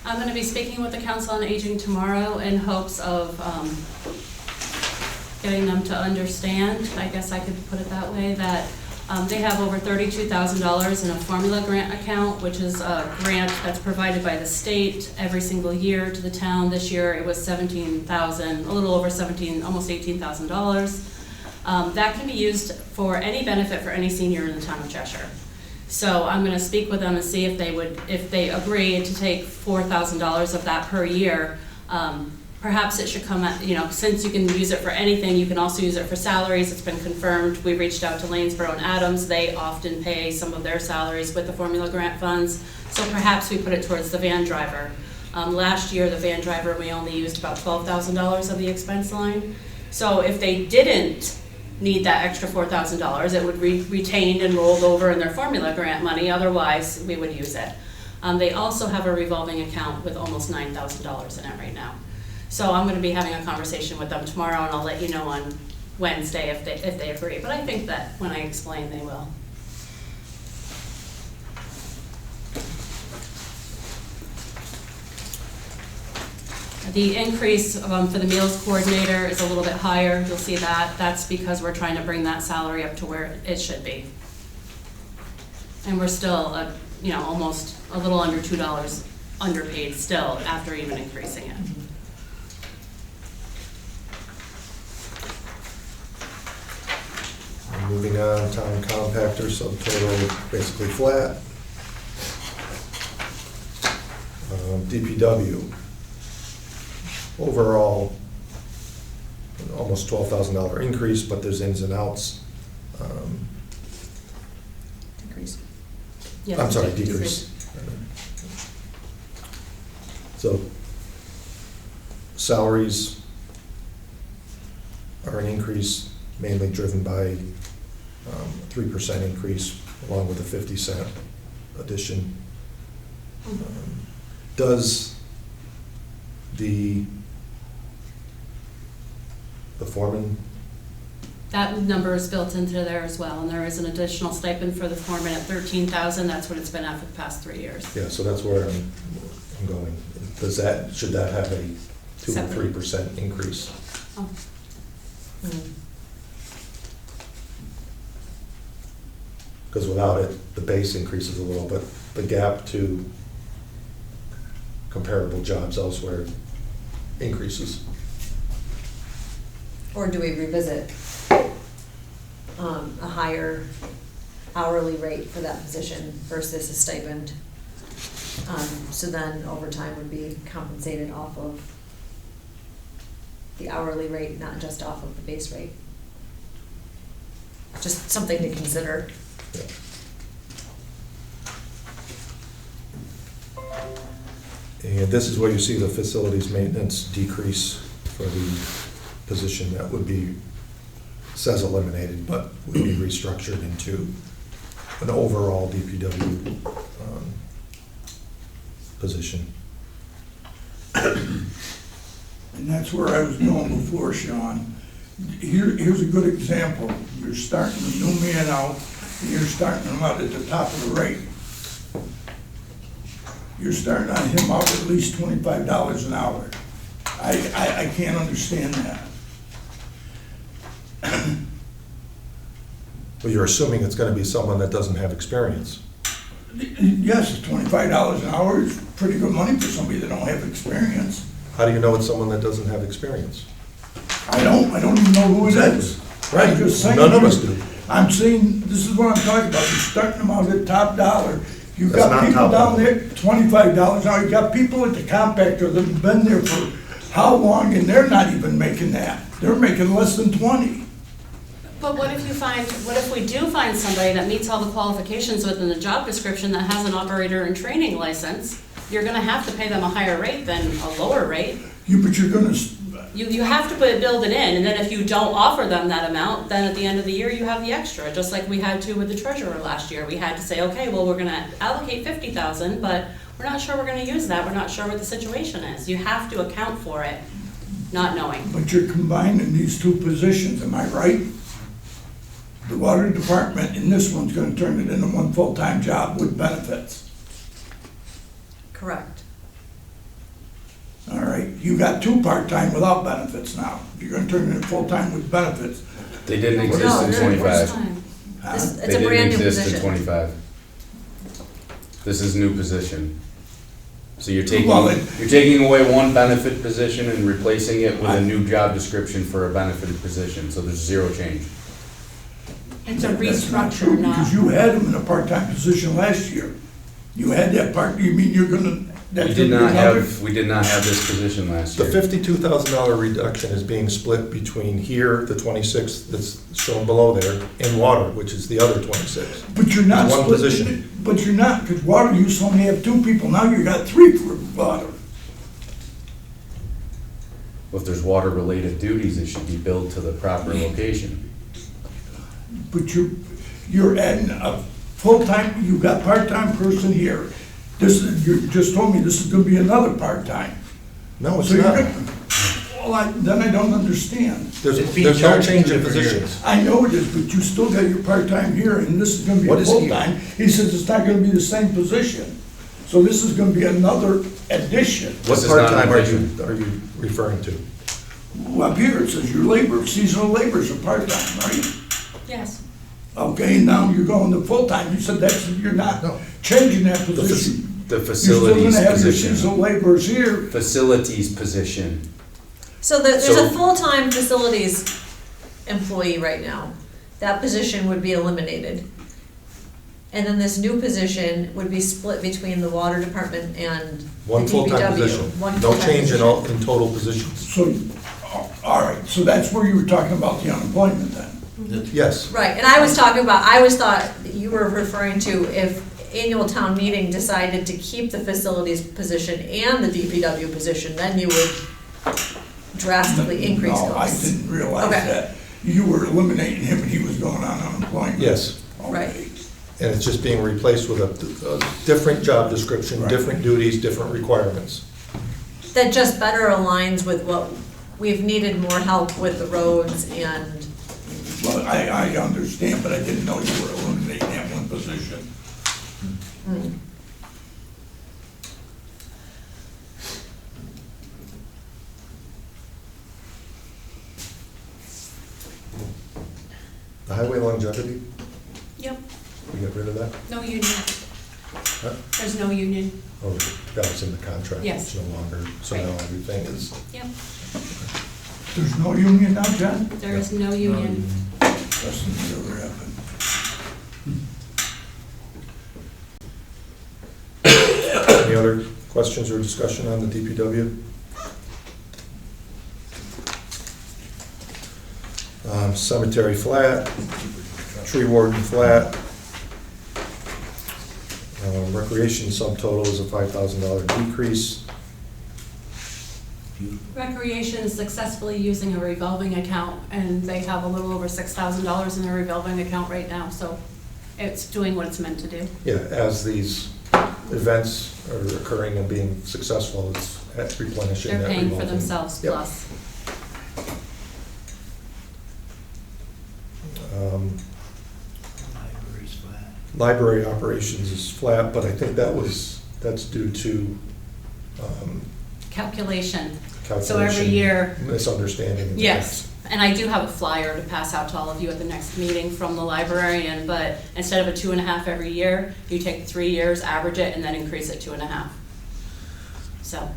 I'm going to be speaking with the Council on Aging tomorrow in hopes of getting them to understand, I guess I could put it that way, that they have over $32,000 in a formula grant account, which is a grant that's provided by the state every single year to the town. This year it was $17,000, a little over $17,000, almost $18,000. That can be used for any benefit for any senior in the town of Cheshire. So I'm gonna speak with them and see if they agree to take $4,000 of that per year. Perhaps it should come at, since you can use it for anything, you can also use it for salaries. It's been confirmed. We reached out to Lanesboro and Adams. They often pay some of their salaries with the formula grant funds. So perhaps we put it towards the van driver. Last year, the van driver, we only used about $12,000 of the expense line. So if they didn't need that extra $4,000, it would be retained and rolled over in their formula grant money. Otherwise, we would use it. They also have a revolving account with almost $9,000 in it right now. So I'm gonna be having a conversation with them tomorrow, and I'll let you know on Wednesday if they agree. But I think that when I explain, they will. The increase for the meals coordinator is a little bit higher. You'll see that. That's because we're trying to bring that salary up to where it should be. And we're still, almost a little under $2 underpaid still after even increasing it. moving on, town compactor, subtotal basically flat. DPW, overall, almost $12,000 increase, but there's ins and outs. Decrease. Yes, I'm sorry, decrease. So salaries are an increase mainly driven by 3% increase along with a 50-cent addition. Does the foreman? That number is built into there as well, and there is an additional stipend for the foreman at $13,000. That's what it's been at for the past 3 years. Yeah, so that's where I'm going. Should that have a 2 or 3% increase? Oh. Because without it, the base increases a little, but the gap to comparable jobs elsewhere increases. Or do we revisit a higher hourly rate for that position versus a stipend? So then overtime would be compensated off of the hourly rate, not just off of the base rate. Just something to consider. Yeah. And this is where you see the facilities maintenance decrease for the position that would be, says eliminated, but would be restructured into an overall DPW position. And that's where I was going before, Sean. Here's a good example. You're starting a new man out, and you're starting him out at the top of the rate. You're starting on him out at least $25 an hour. I can't understand that. But you're assuming it's gonna be someone that doesn't have experience. Yes, $25 an hour is pretty good money for somebody that don't have experience. How do you know it's someone that doesn't have experience? I don't even know who it is. Right. I'm just saying. None of us do. I'm saying, this is what I'm talking about, you're starting them out at top dollar, You That's got not people top down level. there, $25 an hour, you got people at the compactor that have been there for how long, and they're not even making that. They're making less than 20. But what if we do find somebody that meets all the qualifications within the job description that has an operator and training license? You're gonna have to pay them a higher rate than a lower rate. But you're gonna, You have to build it in, and then if you don't offer them that amount, then at the end of the year, you have the extra, just like we had to with the treasurer last year. We had to say, okay, well, we're gonna allocate 50,000, but we're not sure we're gonna use that, we're not sure what the situation is. You have to account for it, not knowing. but you're combining these two positions, am I right? The water department and this one's gonna turn it into one full-time job with benefits. Correct. All right, you got two part-time without benefits now. You're gonna turn it into full-time with benefits. They didn't No, exist they're in the twenty-five. Huh? It's They a didn't brand new exist in position. twenty-five. This is new position. So you're Well, taking away one benefit position and replacing it with a new job description for a benefited position, so there's zero change. It's a That's not true, restructure, not. because you had them in a part-time position last year. You had that part, you mean you're gonna, that's We gonna did be not another? we did not have this position last The year. $52,000 reduction is being split between here, the 26 that's shown below there, and water, which is the other 26. But you're not One splitting position. it, but you're not, because water used to only have two people, now you got three for water. If there's water-related duties, it should be billed to the proper location. But you're adding a full-time, you got part-time person here. This is, you just told me this is gonna be another part-time. No, it's So you're not. gonna, well, then I don't understand. There's It's being no charged change two in different years. positions. I know it is, but you still got your part-time here, and this is gonna be What a is here? full-time. He says it's not gonna be the same position. So this is gonna be another addition. What This is not part-time an addition. are you referring to? Well, up here it says your labor, seasonal laborers are part-time, right? Yes. Okay, now you're going to full-time. You said that's, you're not No. changing that position. The You're facilities still gonna have your position. seasonal laborers here. Facilities position. So there's So- a full-time facilities employee right now. That position would be eliminated. And then this new position would be split between the water department and the One full-time DPW. position. One No full-time change in position. in total positions. So, all right, so that's where you were talking about the unemployment then. Yes. Right, and I was talking about, I always thought that you were referring to if annual town meeting decided to keep the facilities position and the DPW position, then you would drastically increase No, I costs. didn't realize Okay. that. You were eliminating him and he was going on unemployment. Yes. Right. Okay. And it's just being replaced with a different job description, Right. different duties, different requirements. That just better aligns with what, we've needed more help with the roads and, Well, I understand, but I didn't know you were eliminating that one position. The highway longevity, Yep, we get rid of that? no union. Huh? There's no union. Oh, that was in the contract. Yes. It's no longer, so now Right. everything is, Yep, There's no union now, John? there is no union. That's never happened. any other questions or discussion on the DPW? Cemetery flat, tree warden flat. Recreation subtotal is a $5,000 decrease. Recreation is successfully using a revolving account, and they have a little over $6,000 in their revolving account right now, so it's doing what it's meant to do. Yeah, as these events are occurring and being successful, it's at replenishing that They're paying for revolving. themselves Yep. plus. Library's flat. Library operations is flat, but I think that's due to Calculation. calculation. So every year, Misunderstanding. of the yes, and I do have a flyer to pass out to all of you at the next meeting from the librarian, but instead of a 2.5 every year, you take 3 years, average it, and then increase it 2.5. So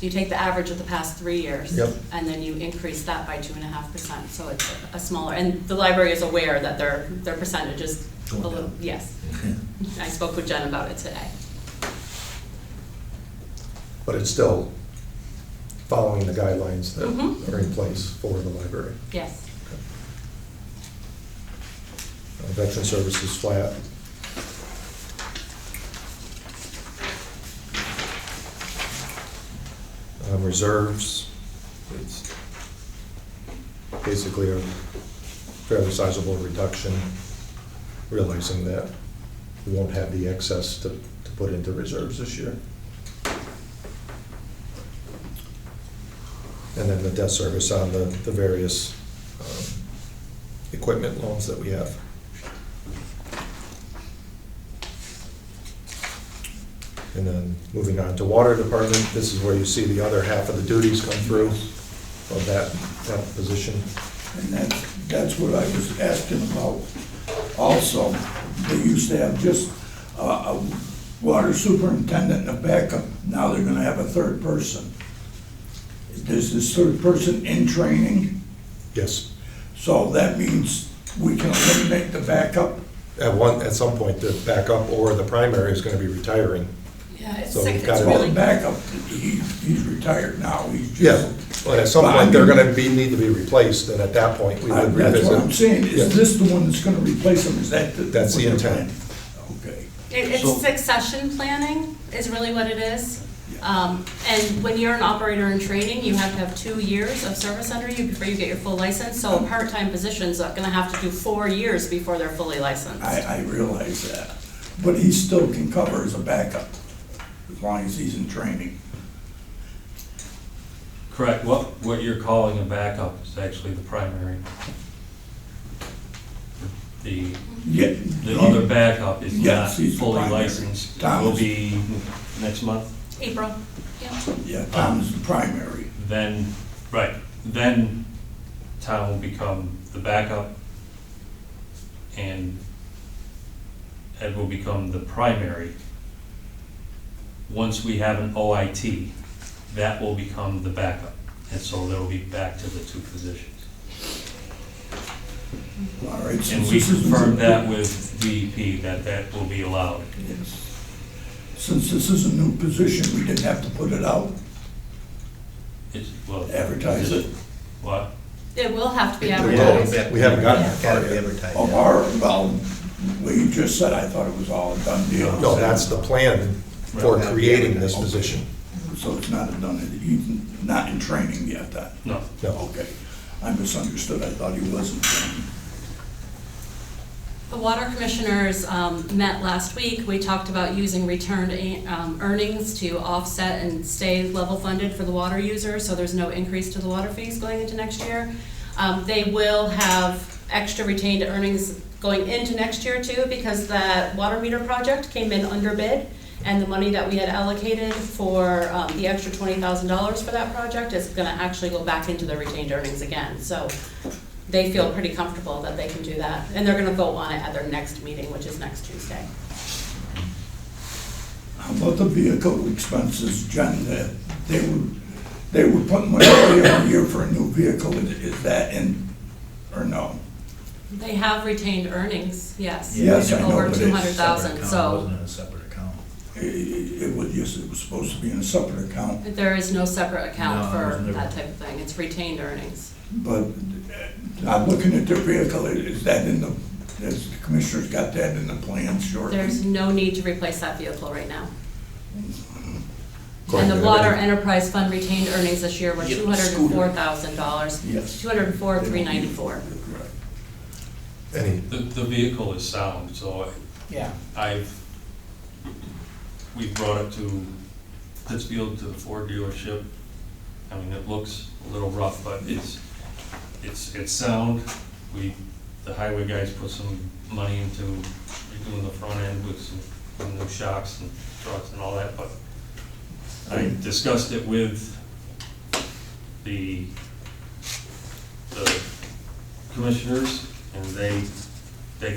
you take the average of the past 3 years. Yep. And then you increase that by 2.5%, so it's a smaller, and the library is aware that their percentage is balloon, yes. I spoke with Jen about it today. But it's still following the guidelines that Mhm. are in place for the library. Yes. Veteran services flat. Reserves, it's basically a fairly sizable reduction, realizing that we won't have the excess to put into reserves this year. And then the debt service on the various equipment loans that we have. And then moving on to water department, this is where you see the other half of the duties come through of that position. And that's what I was asking about also. They used to have just a water superintendent and a backup. Now they're gonna have a third person. Is this third person in training? Yes, So that means we can eliminate the backup? at some point, the backup or the primary is gonna be retiring. Yeah, it's So sick, we've it's got it. Well, the really, backup, he's retired now, he's Yeah, just. but at some point, they're gonna need to be replaced, and at that point, we would revisit. That's what I'm saying, Yeah. is this the one that's gonna replace him, is that the? That's the what they're intent. planning? Okay. it's So- succession planning is really what it is. And when you're an operator in training, you have to have 2 years of service under you before you get your full license. So a part-time position's gonna have to do 4 years before they're fully licensed. I realize that, but he still can cover as a backup, as long as he's in training. Correct, what you're calling a backup is actually the primary. The Yeah. The other backup is not Yes, he's the fully primary. licensed. It Tom will is- be next month. April, yeah. Yeah, Tom's the primary. Then, right, then Tom will become the backup, and Ed will become the primary. Once we have an OIT, that will become the backup, and so they'll be back to the 2 positions. All right. And since we this isn't- confirmed that with DEP, that will be allowed. Yes. Since this is a new position, we didn't have to put it out, It's, well. advertise it. What? It will have to be Yeah, advertised. we haven't gotten Yeah. that far Gotta be yet. advertised. Of our, well, what you just said, I thought it was all a done deal. No, that's the plan for Right. creating this position. So it's not a done, he's not in training yet then? No. No. Okay, I misunderstood, I thought he was in training. The water commissioners met last week. We talked about using returned earnings to offset and stay level funded for the water users, so there's no increase to the water fees going into next year. They will have extra retained earnings going into next year too, because that water meter project came in under bid, and the money that we had allocated for the extra $20,000 for that project is gonna actually go back into the retained earnings again. So they feel pretty comfortable that they can do that, and they're gonna vote on it at their next meeting, which is next Tuesday. How about the vehicle expenses, Jen, they were putting money away every year for a new vehicle, is that in, or no? They have retained earnings, yes. Yes, I know, Over but it's 200,000, so Wasn't in a separate account. It was, yes, it was supposed to be in a separate account, there is no separate account No, it for wasn't that there. type of thing. It's retained earnings. but I'm looking at their vehicle, is that in the, has the commissioners got that in the plan shortly? There's no need to replace that vehicle right now. According And the to water everything. enterprise fund retained earnings this year were Yeah, $204,000. Yes. $204,394. Any, The vehicle is sound, so Yeah. we brought it to Pittsfield, to the Ford dealership. I mean, it looks a little rough, but it's sound. The highway guys put some money into redoing the front end with some new shocks and struts and all that, but I discussed it with the commissioners, and they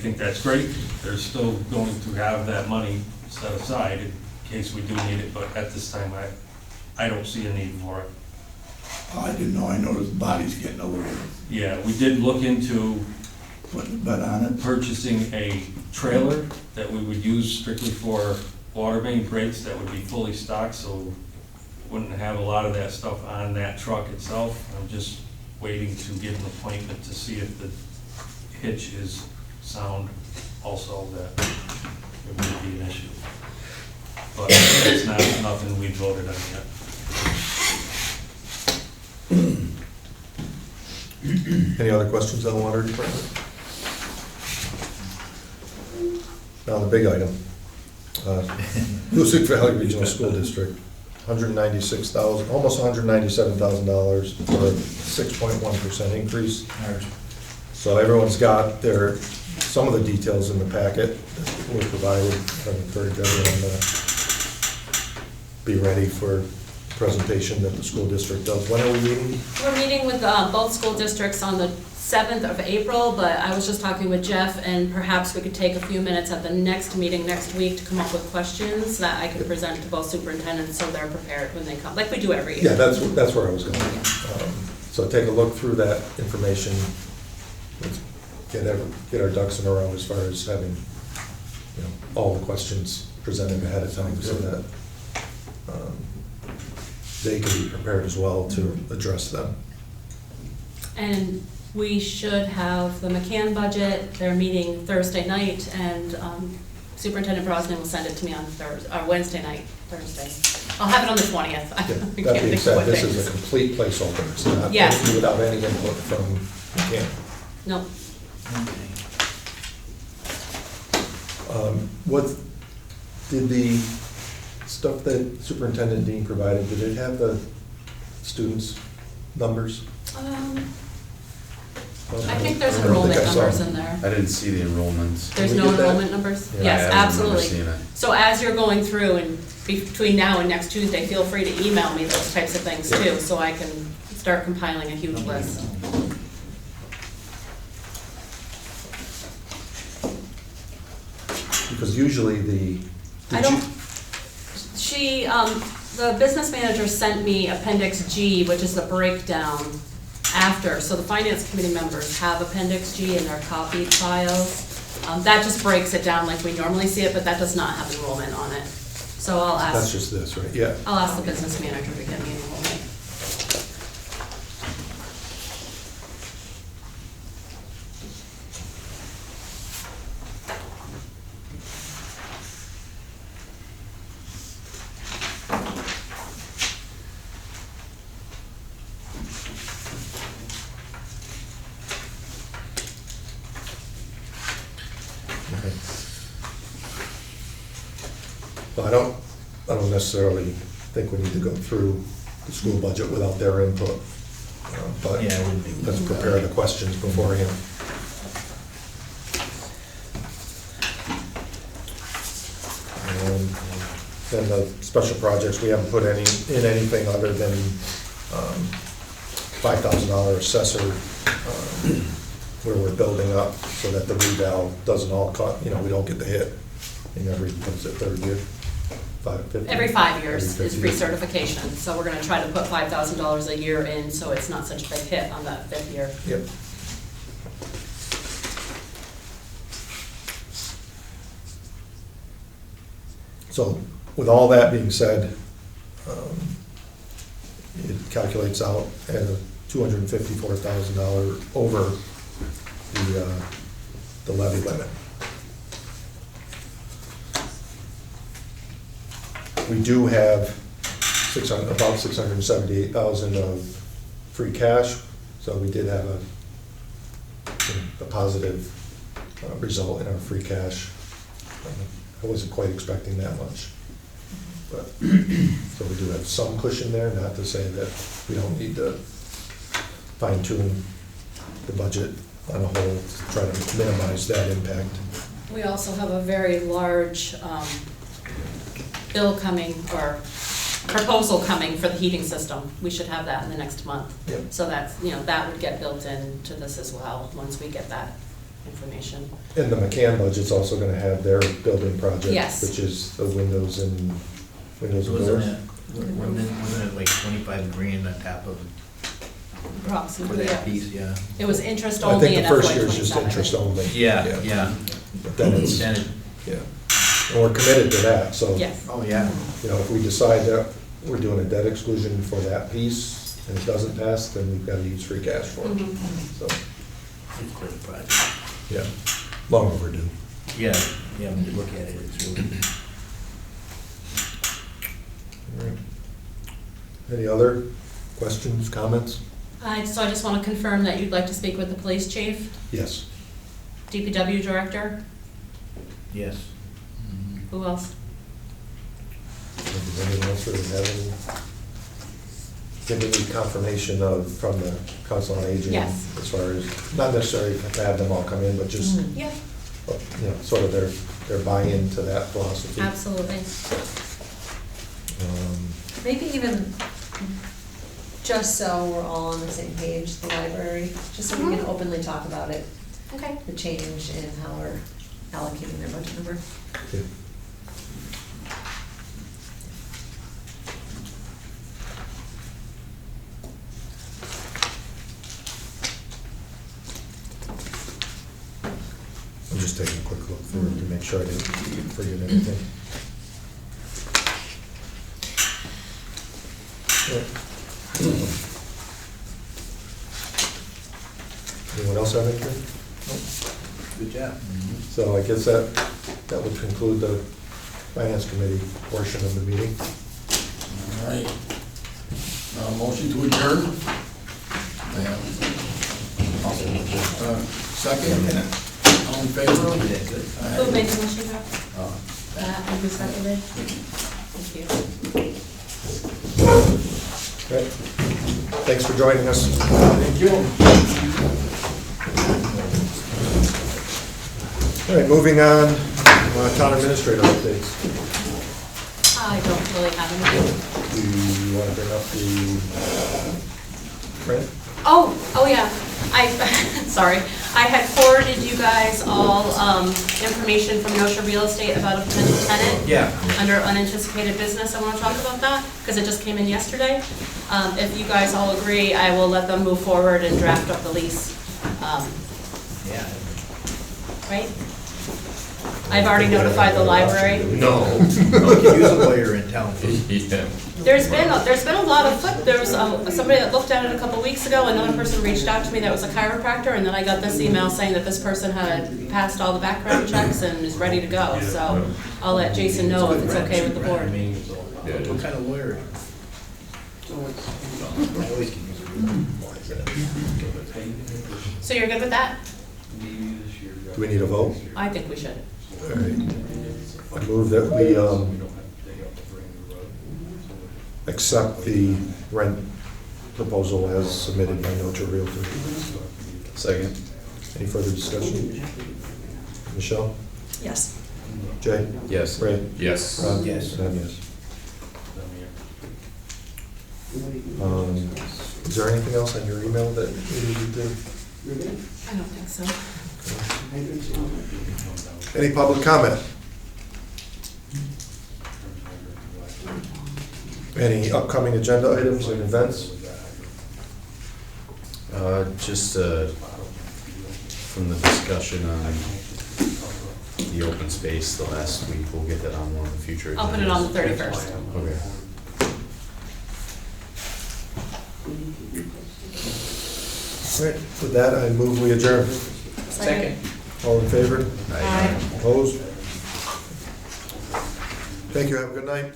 think that's great. They're still going to have that money set aside in case we do need it, but at this time, I don't see a need for it. I didn't know, I noticed the body's getting a little, Yeah, we did look into putting a bet on it. Purchasing a trailer that we would use strictly for water main breaks that would be fully stocked, so wouldn't have a lot of that stuff on that truck itself. I'm just waiting to get an appointment to see if the hitch is sound also, that it wouldn't be an issue. But it's not, nothing we voted on yet. Any other questions on the water department? Now, the big item. Hoosick Valley Regional School District, $196,000, almost $197,000 for a 6.1% increase. So everyone's got some of the details in the packet that were provided. I encourage everyone to be ready for presentation that the school district does. When are we meeting? We're meeting with both school districts on the 7th of April, but I was just talking with Jeff, and perhaps we could take a few minutes at the next meeting next week to come up with questions that I could present to both superintendents so they're prepared when they come, like we do every year. Yeah, that's where I was going. So take a look through that information. Let's get our ducks in a row as far as having, all the questions presented ahead of time so that they can be prepared as well to address them. And we should have the McCann budget, they're meeting Thursday night, and Superintendent Brosnan will send it to me on Wednesday night, Thursday. I'll have it on the 20th. Yeah, I can't that being think of said, what this day. is a complete placeholder. It's not Yes. without any input from McCann. No, What did the stuff that Superintendent Dean provided, did it have the students' numbers? I think there's I don't enrollment think I saw numbers them. in there. I didn't see the enrollments. There's we no get that? enrollment numbers? Yeah, Yes, I don't remember absolutely. seeing it. So as you're going through and between now and next Tuesday, feel free to email me those types of things Yeah. too, so I can start compiling a huge list. Because usually I don't, the business manager sent me Appendix G, which is the breakdown after, so the finance committee members have Appendix G in their copied files. That just breaks it down like we normally see it, but that does not have enrollment on it. So That's just this, right? Yeah. I'll ask the business manager to get me enrollment. Okay. Well, I don't necessarily think we need to go through the school budget without their input. But Yeah, I wouldn't think let's about prepare it. the questions beforehand. Then the special projects, we haven't put in anything other than $5,000 assessor where we're building up so that the reval doesn't all cut, we don't get the hit in every, what's it, third year? 50? Every 5 years Every is 5 years. recertification, so we're gonna try to put $5,000 a year in, so it's not such a big hit on that 5th year. Yep. So with all that being said, it calculates out at a $254,000 over the levy limit. We do have about $678,000 of free cash, so we did have a positive result in our free cash. I wasn't quite expecting that much. But, so we do have some cushion there, not to say that we don't need to fine tune the budget on a whole, to try to minimize that impact. We also have a very large bill coming, or proposal coming for the heating system. We should have that in the next month. Yep. So that's, that would get built into this as well, once we get that information. And the McCann budget's also gonna have their building project. Yes. Which is the windows and doors. Wasn't it like 25 grand on top of for Approximately, that yeah. piece, yeah. It was interest I only think in the FY first year is just interest only. Yeah, yeah. But then it's, Then it- yeah. And we're committed to that, so. Yes. Oh, yeah. You know, if we decide that we're doing a debt exclusion for that piece and it doesn't pass, then we've got to use free cash for it. Mhm. So, It's quite a project. yeah, long overdue. Yeah, yeah, when you look at it, it's really. All right. Any other questions, comments? So I just want to confirm that you'd like to speak with the police chief, Yes. DPW director, Yes. who else? Does anyone else really have any? Give me confirmation of, from the council on aging. Yes. As far as, not necessarily to have them all come in, but just, Yeah, you know, sort of their buy-in to that philosophy. absolutely. Maybe even, just so we're all on the same page, the library, just so we can openly talk about it, Okay. the change in how we're allocating their budget number. Yeah. I'm just taking a quick look through to make sure I didn't forget anything. Anyone else have anything? Good job. So I guess that would conclude the finance committee portion of the meeting. All right. Motion to adjourn? Second? All in favor? Who made the motion, Bob? And who seconded? Thank you. Okay. Thanks for joining us. Thank you. All right, moving on, town administrator updates. I don't really have anything. Do you want to bring up the, Fran? Oh yeah, sorry. I had forwarded you guys all information from North Shore Real Estate about a potential tenant. Yeah. Under unanticipated business. I want to talk about that because it just came in yesterday. If you guys all agree, I will let them move forward and draft up the lease. Yeah. Right? I've already notified the library. No. We could use a lawyer in town. Yeah. There's been a lot of there was somebody that looked at it a couple weeks ago. Another person reached out to me that was a chiropractor, and then I got this email saying that this person had passed all the background checks and is ready to go. So I'll let Jason know if it's okay with the board. Yeah, it What is. kind of lawyer? I always can use a So you're good with that? Do we need a vote? I think we should. All right. I move that we accept the rent proposal as submitted by No True Realty. Second. Any further discussion? Michelle? Yes. Jay? Yes. Ray? Yes. Rob? Yes. And I'm yes. Is there anything else on your email that we needed to? I don't think so. Any public comment? Any upcoming agenda items and events? Just from the discussion on the open space the last week, we'll get that on one of the future agendas. I'll put it on the 31st. Okay. All right, with that, I move we adjourn. Second. All in favor? Aye. Opposed? Thank you, have a good night.